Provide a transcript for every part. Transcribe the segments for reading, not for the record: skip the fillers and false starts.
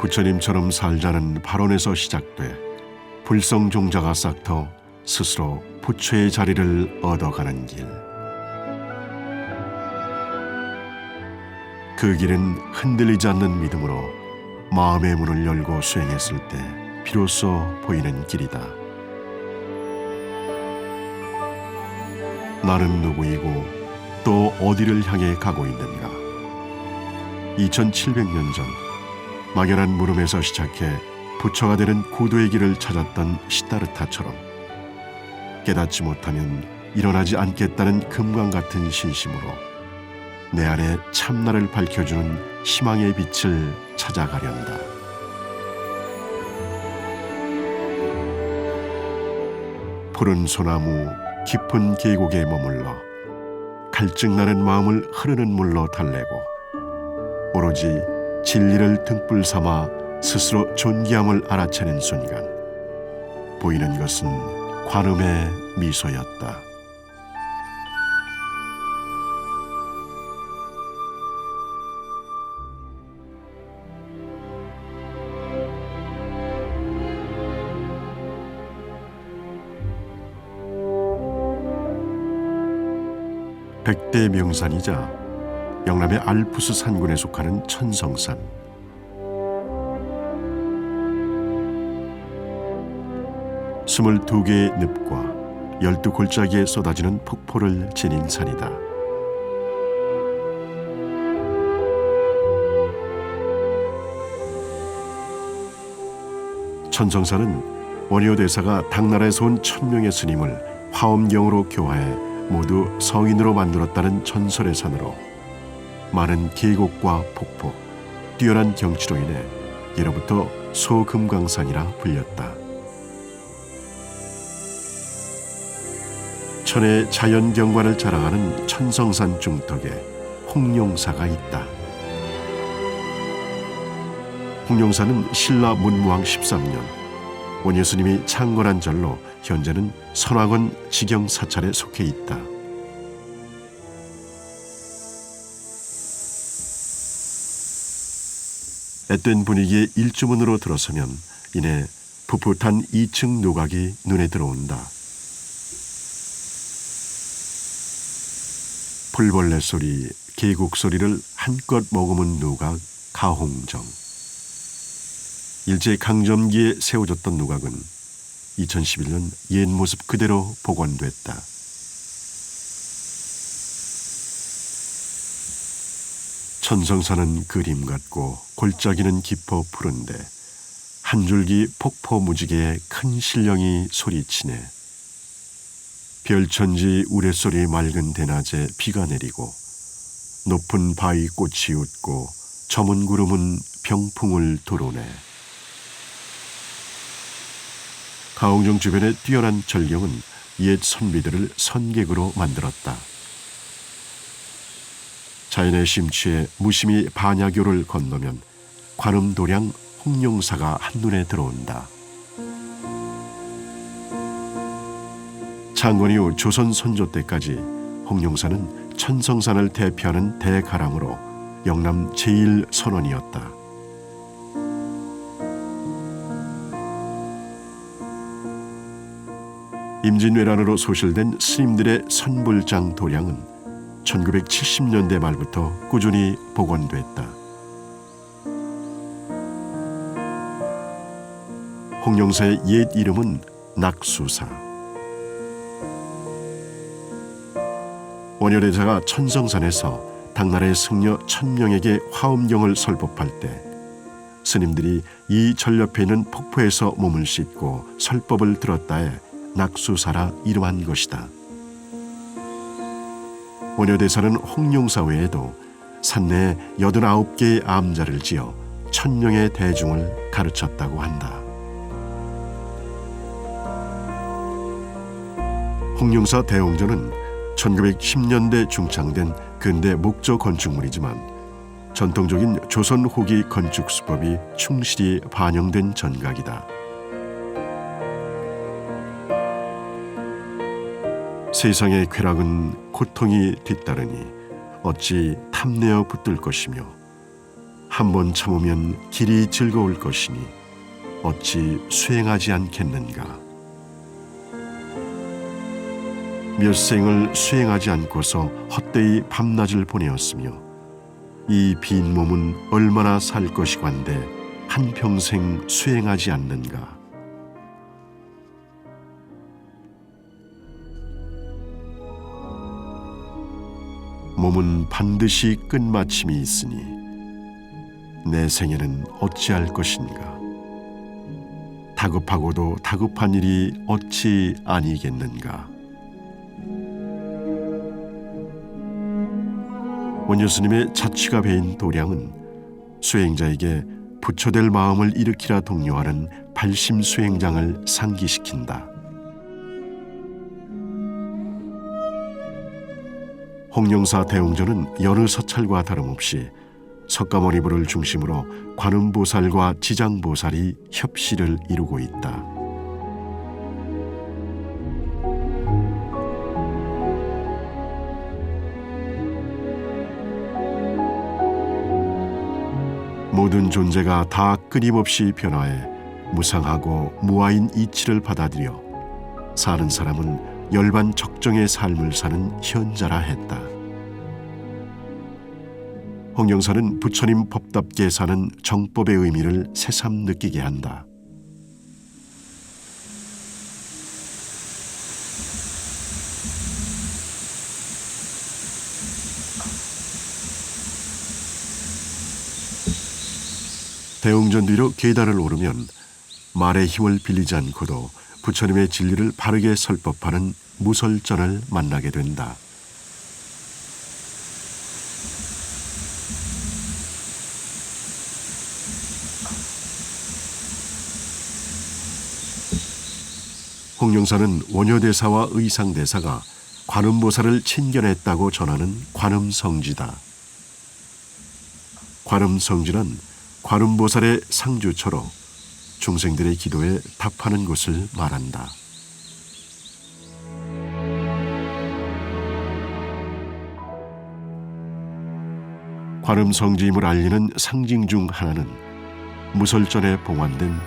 부처님처럼 살자는 발언에서 시작돼 불성종자가 싹터 스스로 부처의 자리를 얻어가는 길. 그 길은 흔들리지 않는 믿음으로 마음의 문을 열고 수행했을 때 비로소 보이는 길이다. 나는 누구이고 또 어디를 향해 가고 있는가? 2700년 전 막연한 물음에서 시작해 부처가 되는 고도의 길을 찾았던 시다르타처럼 깨닫지 못하면 일어나지 않겠다는 금광 같은 신심으로 내 안에 참나를 밝혀주는 희망의 빛을 찾아가련다. 푸른 소나무 깊은 계곡에 머물러 갈증나는 마음을 흐르는 물로 달래고 오로지 진리를 등불 삼아 스스로 존귀함을 알아채는 순간 보이는 것은 관음의 미소였다. 백대 명산이자 영남의 알프스 산군에 속하는 천성산. 22개의 늪과 12골짜기에 쏟아지는 폭포를 지닌 산이다. 천성산은 원효대사가 당나라에서 온 1000명의 스님을 화엄경으로 교화해 모두 성인으로 만들었다는 전설의 산으로 많은 계곡과 폭포, 뛰어난 경치로 인해 예로부터 소금강산이라 불렸다. 천의 자연경관을 자랑하는 천성산 중턱에 홍룡사가 있다. 홍룡사는 신라 문무왕 13년 원효스님이 창건한 절로 현재는 선화권 직영사찰에 속해 있다. 앳된 분위기의 일주문으로 들어서면 이내 풋풋한 2층 노각이 눈에 들어온다. 풀벌레 소리, 계곡 소리를 한껏 머금은 노각 가홍정. 일제 강점기에 세워졌던 노각은 2011년 옛 모습 그대로 복원됐다. 천성산은 그림 같고 골짜기는 깊어 푸른데 한 줄기 폭포 무지개에 큰 신령이 소리치네. 별천지 우레소리 맑은 대낮에 비가 내리고 높은 바위 꽃이 웃고 저문 구름은 병풍을 도로네. 가홍정 주변의 뛰어난 절경은 옛 선비들을 선객으로 만들었다. 자연의 심취에 무심히 반야교를 건너면 관음도량 홍룡사가 한눈에 들어온다. 창건 이후 조선 선조 때까지 홍룡사는 천성산을 대표하는 대가랑으로 영남 제1선원이었다. 임진왜란으로 소실된 스님들의 선불장 도량은 1970년대 말부터 꾸준히 복원됐다. 홍룡사의 옛 이름은 낙수사. 원효대사가 천성산에서 당나라의 승려 1000명에게 화엄경을 설법할 때 스님들이 이 절 옆에 있는 폭포에서 몸을 씻고 설법을 들었다에 낙수사라 이름한 것이다. 원효대사는 홍룡사 외에도 산내에 89개의 암자를 지어 1000명의 대중을 가르쳤다고 한다. 홍룡사 대홍전은 1910년대 중창된 근대 목조 건축물이지만 전통적인 조선 후기 건축 수법이 충실히 반영된 전각이다. 세상의 쾌락은 고통이 뒤따르니 어찌 탐내어 붙들 것이며 한 번 참으면 길이 즐거울 것이니 어찌 수행하지 않겠는가. 몇 생을 수행하지 않고서 헛되이 밤낮을 보내었으며 이 빈 몸은 얼마나 살 것이관데 한평생 수행하지 않는가. 몸은 반드시 끝마침이 있으니 내 생에는 어찌할 것인가. 다급하고도 다급한 일이 어찌 아니겠는가. 원효스님의 자취가 배인 도량은 수행자에게 부처될 마음을 일으키라 독려하는 발심수행장을 상기시킨다. 홍영사 대웅전은 여느 서찰과 다름없이 석가모니부를 중심으로 관음보살과 지장보살이 협시를 이루고 있다. 모든 존재가 다 끊임없이 변화해 무상하고 무아인 이치를 받아들여 사는 사람은 열반 적정의 삶을 사는 현자라 했다. 홍영사는 부처님 법답게 사는 정법의 의미를 새삼 느끼게 한다. 대웅전 뒤로 계단을 오르면 말의 힘을 빌리지 않고도 부처님의 진리를 바르게 설법하는 무설전을 만나게 된다. 홍영사는 원효대사와 의상대사가 관음보살을 친견했다고 전하는 관음성지다. 관음성지는 관음보살의 상주처로 중생들의 기도에 답하는 곳을 말한다. 관음성지임을 알리는 상징 중 하나는 무설전에 봉환된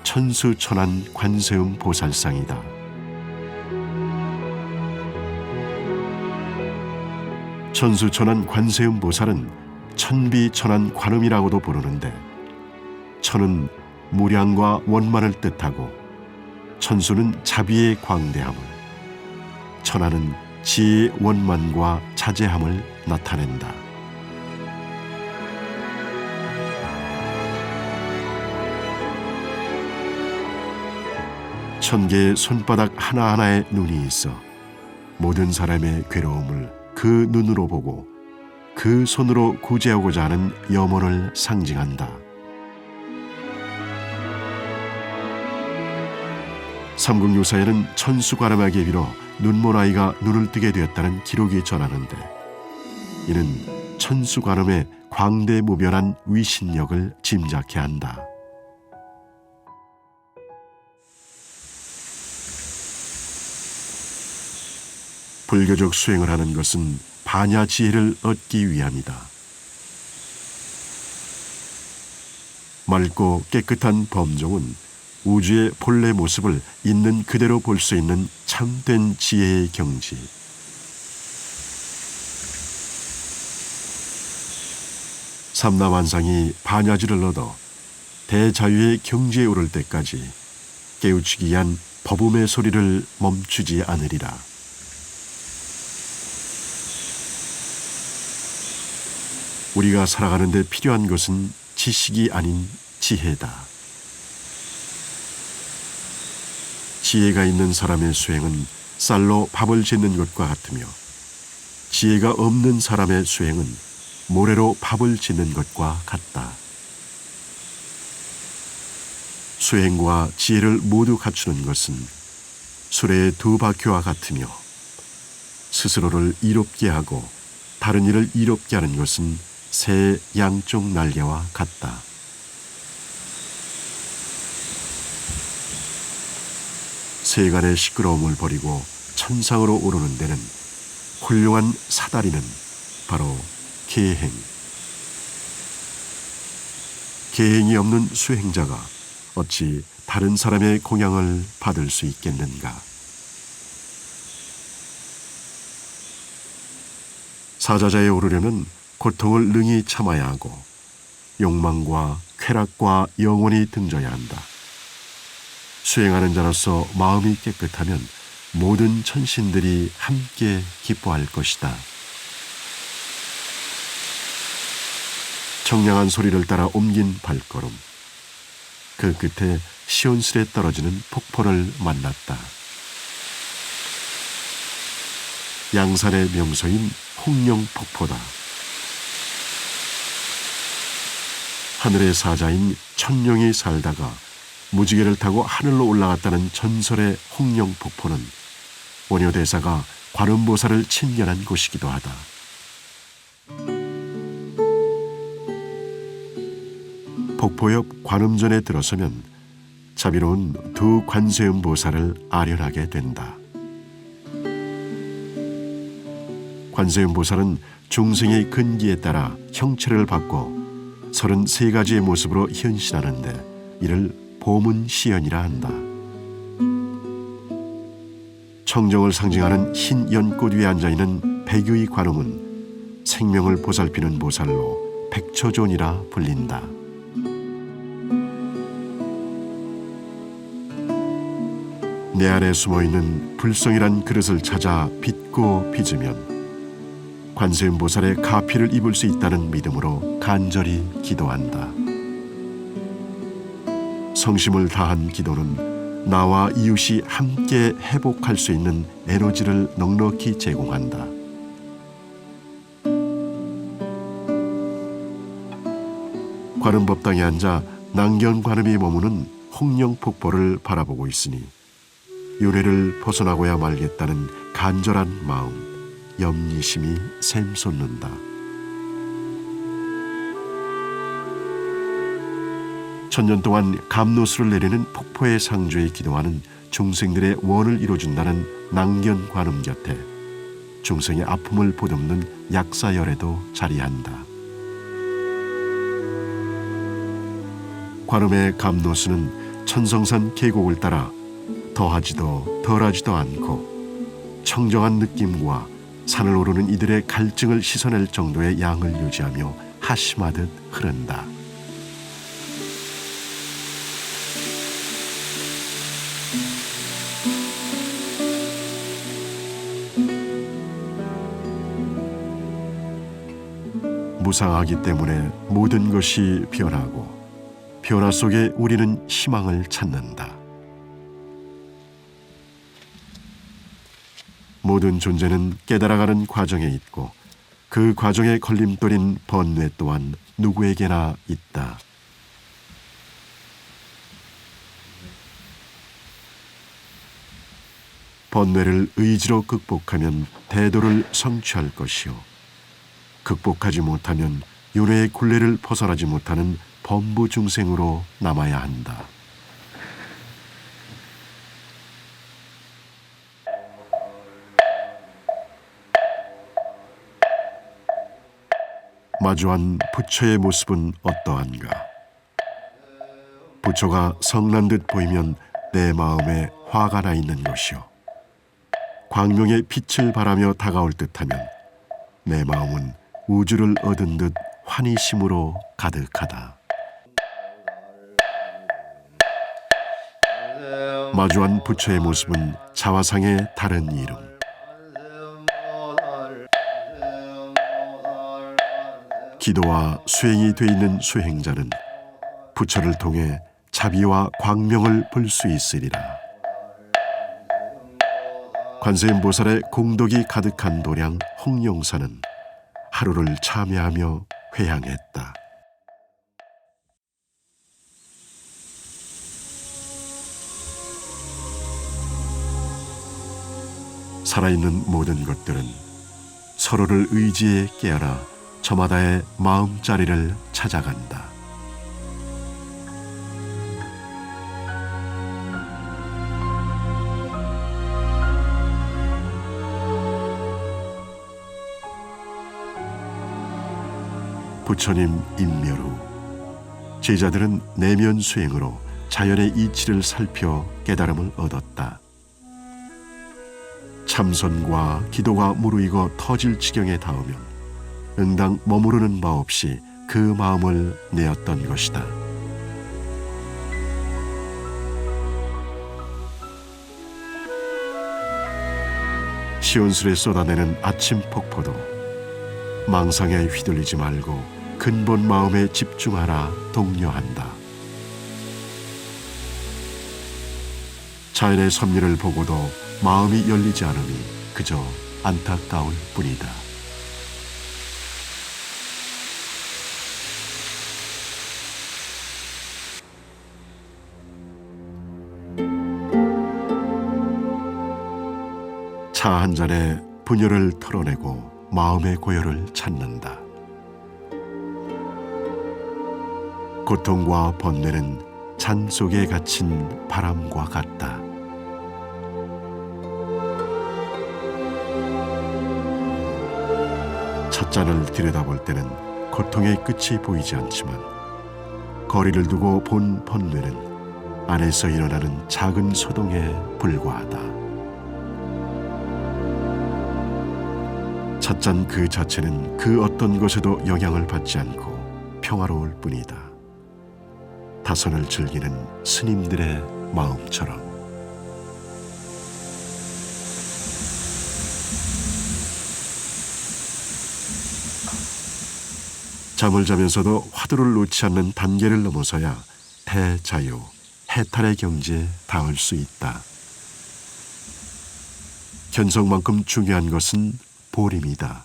천수천안 관세음 보살상이다. 천수천안 관세음 보살은 천비천안 관음이라고도 부르는데, 천은 무량과 원만을 뜻하고 천수는 자비의 광대함을, 천안은 지혜의 원만과 자제함을 나타낸다. 천개의 손바닥 하나하나에 눈이 있어 모든 사람의 괴로움을 그 눈으로 보고 그 손으로 구제하고자 하는 염원을 상징한다. 삼국유사에는 천수관음하게 빌어 눈먼아이가 눈을 뜨게 되었다는 기록이 전하는데, 이는 천수관음의 광대무변한 위신력을 짐작케 한다. 불교적 수행을 하는 것은 반야지혜를 얻기 위함이다. 맑고 깨끗한 범종은 우주의 본래 모습을 있는 그대로 볼 수 있는 참된 지혜의 경지. 삼라만상이 반야지를 얻어 대자유의 경지에 오를 때까지 깨우치기 위한 법음의 소리를 멈추지 않으리라. 우리가 살아가는 데 필요한 것은 지식이 아닌 지혜다. 지혜가 있는 사람의 수행은 쌀로 밥을 짓는 것과 같으며, 지혜가 없는 사람의 수행은 모래로 밥을 짓는 것과 같다. 수행과 지혜를 모두 갖추는 것은 수레의 두 바퀴와 같으며, 스스로를 이롭게 하고 다른 이를 이롭게 하는 것은 새의 양쪽 날개와 같다. 세간의 시끄러움을 버리고 천상으로 오르는 데는 훌륭한 사다리는 바로 계행, 계행이 없는 수행자가 어찌 다른 사람의 공양을 받을 수 있겠는가. 사자자에 오르려면 고통을 능히 참아야 하고 욕망과 쾌락과 영원히 등져야 한다. 수행하는 자로서 마음이 깨끗하면 모든 천신들이 함께 기뻐할 것이다. 청량한 소리를 따라 옮긴 발걸음. 그 끝에 시온슬에 떨어지는 폭포를 만났다. 양산의 명소인 홍룡폭포다. 하늘의 사자인 천룡이 살다가 무지개를 타고 하늘로 올라갔다는 전설의 홍룡폭포는 원효대사가 관음보살을 친견한 곳이기도 하다. 폭포 옆 관음전에 들어서면 자비로운 두 관세음보살을 아련하게 된다. 관세음보살은 중생의 근기에 따라 형체를 바꿔 33가지의 모습으로 현신하는데 이를 보문시연이라 한다. 청정을 상징하는 흰 연꽃 위에 앉아있는 백유의 관음은 생명을 보살피는 보살로 백초존이라 불린다. 내 안에 숨어있는 불성이란 그릇을 찾아 빚고 빚으면 관세음보살의 가피를 입을 수 있다는 믿음으로 간절히 기도한다. 성심을 다한 기도는 나와 이웃이 함께 회복할 수 있는 에너지를 넉넉히 제공한다. 관음법당에 앉아 낭견관음이 머무는 홍룡폭포를 바라보고 있으니 윤회를 벗어나고야 말겠다는 간절한 마음, 염리심이 샘솟는다. 천년 동안 감노수를 내리는 폭포의 상주에 기도하는 중생들의 원을 이뤄준다는 낭견관음 곁에 중생의 아픔을 보듬는 약사열애도 자리한다. 관음의 감노수는 천성산 계곡을 따라 더하지도 덜하지도 않고 청정한 느낌과 산을 오르는 이들의 갈증을 씻어낼 정도의 양을 유지하며 하심하듯 흐른다. 무상하기 때문에 모든 것이 변하고 변화 속에 우리는 희망을 찾는다. 모든 존재는 깨달아가는 과정에 있고 그 과정의 걸림돌인 번뇌 또한 누구에게나 있다. 번뇌를 의지로 극복하면 대도를 성취할 것이요 극복하지 못하면 윤회의 굴레를 벗어나지 못하는 범부 중생으로 남아야 한다. 마주한 부처의 모습은 어떠한가? 부처가 성난 듯 보이면 내 마음에 화가 나 있는 것이요 광명의 빛을 바라며 다가올 듯하면 내 마음은 우주를 얻은 듯 환희심으로 가득하다. 마주한 부처의 모습은 자화상의 다른 이름. 기도와 수행이 돼 있는 수행자는 부처를 통해 자비와 광명을 볼 수 있으리라. 관세음보살의 공덕이 가득한 도량 홍룡사는 하루를 참여하며 회향했다. 살아있는 모든 것들은 서로를 의지해 깨어나 저마다의 마음자리를 찾아간다. 부처님 인멸 후 제자들은 내면 수행으로 자연의 이치를 살펴 깨달음을 얻었다. 참선과 기도가 무르익어 터질 지경에 닿으면 응당 머무르는 바 없이 그 마음을 내었던 것이다. 시온술에 쏟아내는 아침 폭포도 망상에 휘둘리지 말고 근본 마음에 집중하라 독려한다. 자연의 섭리를 보고도 마음이 열리지 않음이 그저 안타까울 뿐이다. 차 한 잔에 분열을 털어내고 마음의 고요를 찾는다. 고통과 번뇌는 잔 속에 갇힌 바람과 같다. 찻잔을 들여다볼 때는 고통의 끝이 보이지 않지만 거리를 두고 본 번뇌는 안에서 일어나는 작은 소동에 불과하다. 찻잔 그 자체는 그 어떤 것에도 영향을 받지 않고 평화로울 뿐이다. 다선을 즐기는 스님들의 마음처럼. 잠을 자면서도 화두를 놓지 않는 단계를 넘어서야 대자유, 해탈의 경지에 닿을 수 있다. 견성만큼 중요한 것은 보림이다.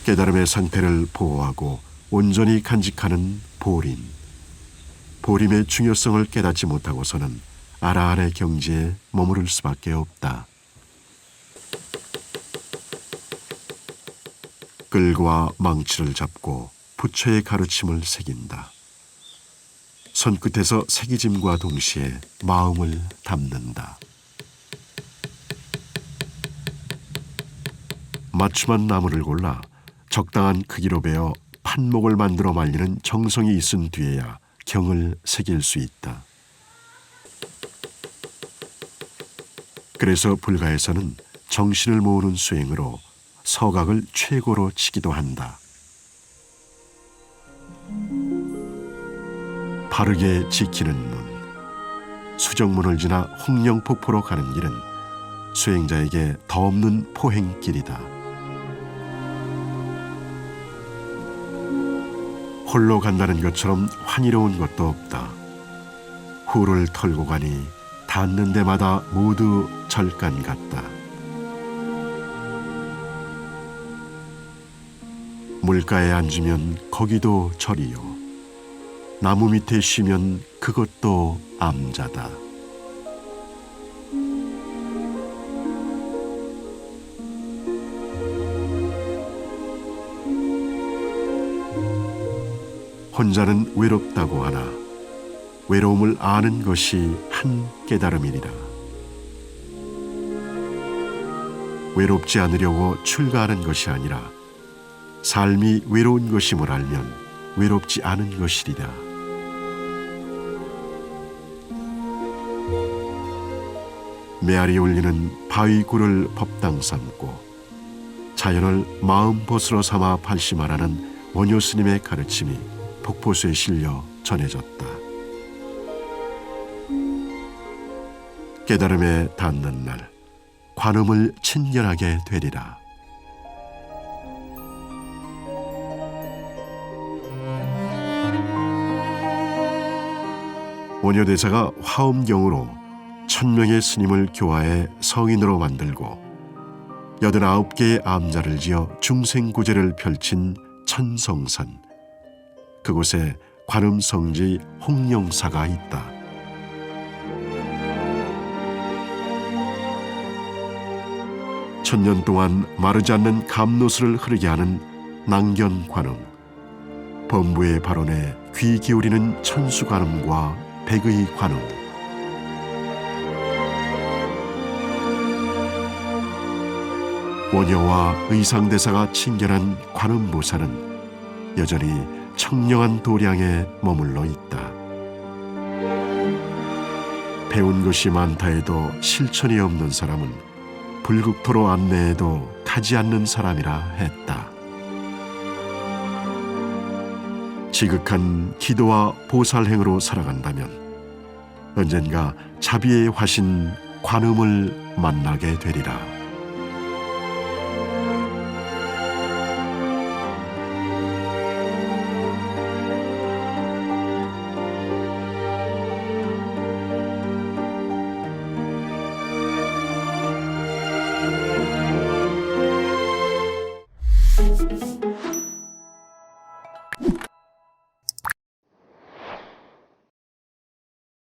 깨달음의 상태를 보호하고 온전히 간직하는 보림. 보림의 중요성을 깨닫지 못하고서는 아라한의 경지에 머무를 수밖에 없다. 끌과 망치를 잡고 부처의 가르침을 새긴다. 손끝에서 새기짐과 동시에 마음을 담는다. 맞춤한 나무를 골라 적당한 크기로 베어 판목을 만들어 말리는 정성이 있은 뒤에야 경을 새길 수 있다. 그래서 불가에서는 정신을 모으는 수행으로 서각을 최고로 치기도 한다. 바르게 지키는 문, 수정문을 지나 홍령폭포로 가는 길은 수행자에게 덧없는 포행길이다. 홀로 간다는 것처럼 환희로운 것도 없다. 후를 털고 가니 닿는 데마다 모두 절간 같다. 물가에 앉으면 거기도 절이요, 나무 밑에 쉬면 그것도 암자다. 혼자는 외롭다고 하나 외로움을 아는 것이 한 깨달음이니라. 외롭지 않으려고 출가하는 것이 아니라 삶이 외로운 것임을 알면 외롭지 않은 것이리라. 메아리 울리는 바위굴을 법당 삼고 자연을 마음벗으로 삼아 발심하라는 원효 스님의 가르침이 폭포수에 실려 전해졌다. 깨달음에 닿는 날 관음을 친견하게 되리라. 원효대사가 화엄경으로 1000명의 스님을 교화해 성인으로 만들고 89개의 암자를 지어 중생구제를 펼친 천성산, 그곳에 관음성지 홍령사가 있다. 천년 동안 마르지 않는 감노수를 흐르게 하는 낭견관음, 범부의 발언에 귀 기울이는 천수관음과 백의 관음, 원효와 의상대사가 친결한 관음보살은 여전히 청량한 도량에 머물러 있다. 배운 것이 많다 해도 실천이 없는 사람은 불국토로 안내해도 가지 않는 사람이라 했다. 지극한 기도와 보살행으로 살아간다면 언젠가 자비의 화신 관음을 만나게 되리라.